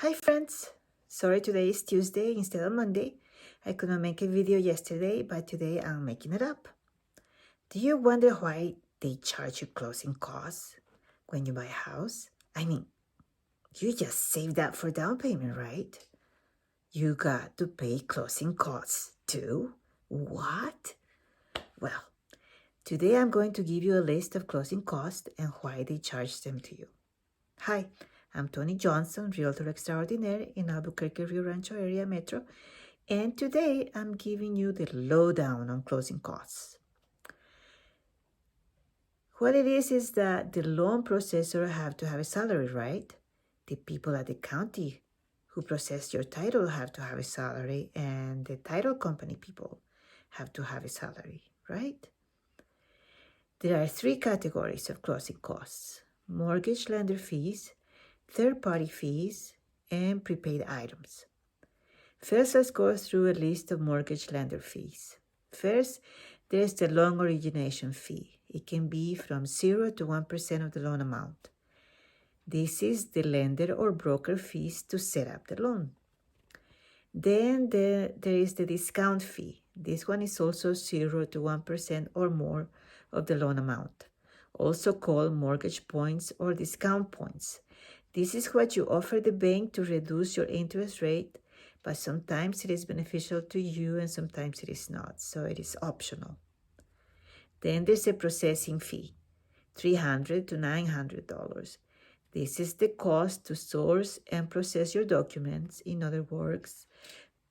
Hi friends! Sorry today is Tuesday instead of Monday. I couldn't make a video yesterday, but today I'm making it up. Do you wonder why they charge you closing costs when you buy a house? I mean, you just save that for down payment, right? You got to pay closing costs too? What? Well, today I'm going to give you a list of closing costs and why they charge them to you. Hi, I'm Tony Johnson, Realtor Extraordinaire in Albuquerque, Rio Rancho area metro, and today I'm giving you the lowdown on closing costs. What it is that the loan processor have to have a salary, right? The people at the county who process your title have to have a salary, and the title company people have to have a salary, right? There are three categories of closing costs: mortgage lender fees, third-party fees, and prepaid items. First, let's go through a list of mortgage lender fees. First, there's the loan origination fee. It can be from 0 to 1% of the loan amount. This is the lender or broker fees to set up the loan. Then there is the discount fee. This one is also 0 to 1% or more of the loan amount, also called mortgage points or discount points. This is what you offer the bank to reduce your interest rate, but sometimes it is beneficial to you and sometimes it is not, so it is optional. Then there's a processing fee, $300 to $900. This is the cost to source and process your documents, in other words,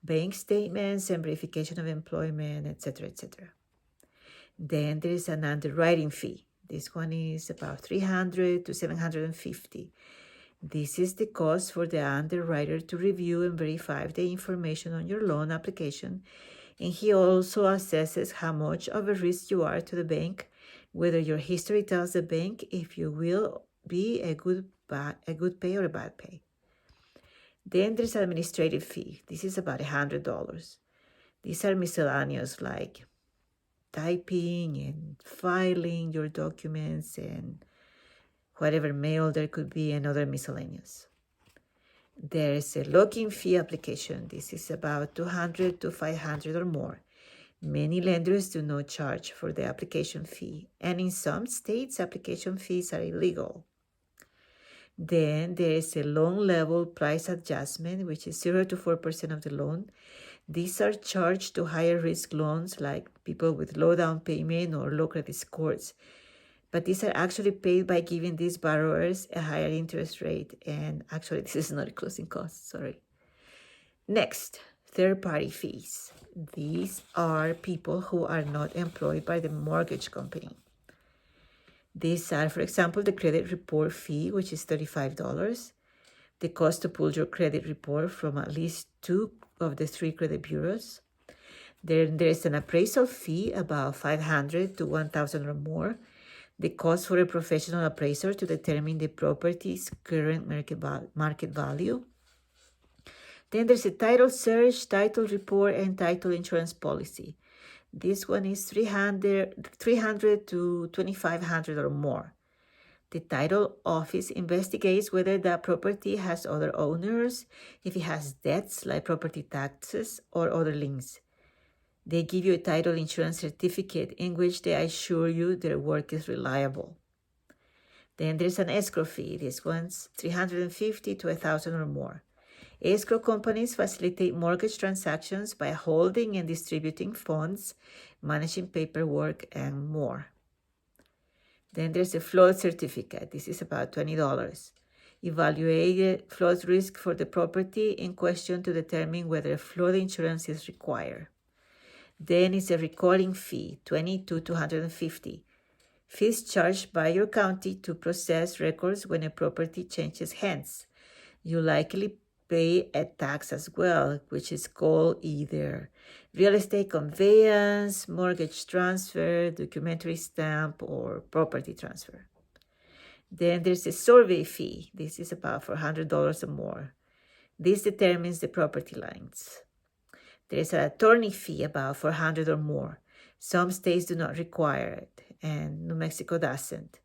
bank statements and verification of employment, etc., etc. Then there is an underwriting fee. This one is about $300 to $750. This is the cost for the underwriter to review and verify the information on your loan application, and he also assesses how much of a risk you are to the bank, whether your history tells the bank if you will be a good pay or a bad pay. Then there's administrative fee. This is about $100. These are miscellaneous like typing and filing your documents and whatever mail there could be and other miscellaneous. There's a lock-in fee application. This is about $200 to $500 or more. Many lenders do not charge for the application fee, and in some states, application fees are illegal. Then there is a loan level price adjustment, which is 0 to 4% of the loan. These are charged to higher risk loans like people with low down payment or low credit scores. But these are actually paid by giving these borrowers a higher interest rate. And actually, this is not a closing cost, sorry. Next, third-party fees. These are people who are not employed by the mortgage company. These are, for example, the credit report fee, which is $35, the cost to pull your credit report from at least 2 of the 3 credit bureaus. Then there is an appraisal fee, about $500 to $1,000 or more, the cost for a professional appraiser to determine the property's current market value. Then there's a title search, title report, and title insurance policy. This one is $300 to $2,500 or more. The title office investigates whether that property has other owners, if it has debts like property taxes or other liens. They give you a title insurance certificate in which they assure you their work is reliable. Then there's an escrow fee. This one's $350 to $1,000 or more. Escrow companies facilitate mortgage transactions by holding and distributing funds, managing paperwork, and more. Then there's a flood certificate. This is about $20. Evaluate flood risk for the property in question to determine whether flood insurance is required. Then it's a recording fee, $22 to $250. Fees charged by your county to process records when a property changes hands. You likely pay a tax as well, which is called either real estate conveyance, mortgage transfer, documentary stamp, or property transfer. Then there's a survey fee. This is about $400 or more. This determines the property lines. There's an attorney fee, about $400 or more. Some states do not require it, and New Mexico doesn't.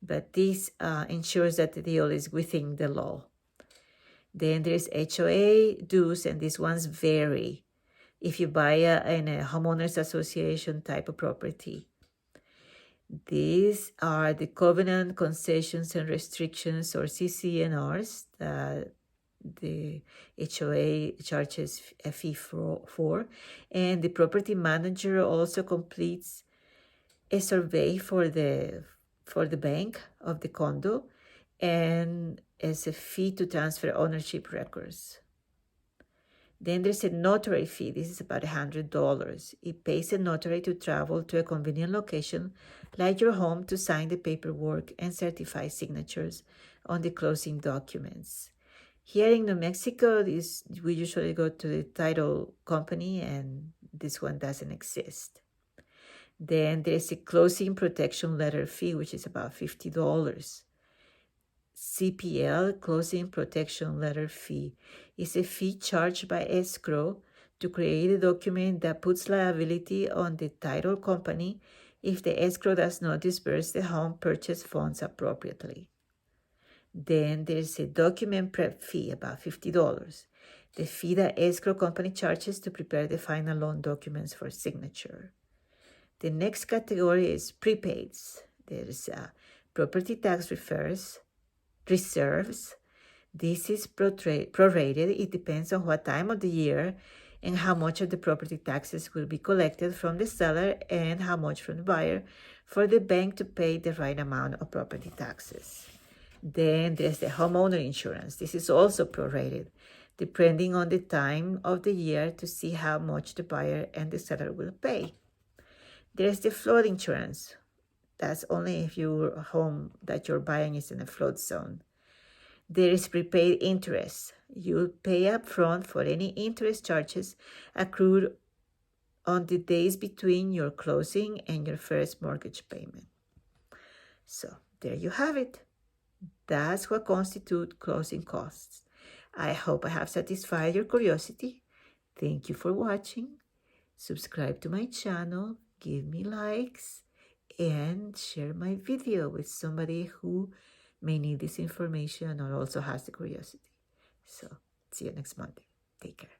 But this ensures that the deal is within the law. Then there's HOA dues, and these ones vary if you buy in a homeowners association type of property. These are the covenant concessions and restrictions, or CC&Rs, that the HOA charges a fee for. And the property manager also completes a survey for the bank of the condo, and as a fee to transfer ownership records. Then there's a notary fee. This is about $100. It pays a notary to travel to a convenient location like your home to sign the paperwork and certify signatures on the closing documents. Here in New Mexico, we usually go to the title company, and this one doesn't exist. Then there's a closing protection letter fee, which is about $50. CPL, closing protection letter fee, is a fee charged by escrow to create a document that puts liability on the title company if the escrow does not disburse the home purchase funds appropriately. Then there's a document prep fee, about $50, the fee that escrow company charges to prepare the final loan documents for signature. The next category is prepaids. There's property tax reserves. This is prorated. It depends on what time of the year and how much of the property taxes will be collected from the seller and how much from the buyer for the bank to pay the right amount of property taxes. Then there's the homeowner insurance. This is also prorated, depending on the time of the year to see how much the buyer and the seller will pay. There's the flood insurance. That's only if your home that you're buying is in a flood zone. There is prepaid interest. You'll pay up front for any interest charges accrued on the days between your closing and your first mortgage payment. So there you have it. That's what constitutes closing costs. I hope I have satisfied your curiosity. Thank you for watching. Subscribe to my channel, give me likes, and share my video with somebody who may need this information or also has the curiosity. So, see you next Monday. Take care.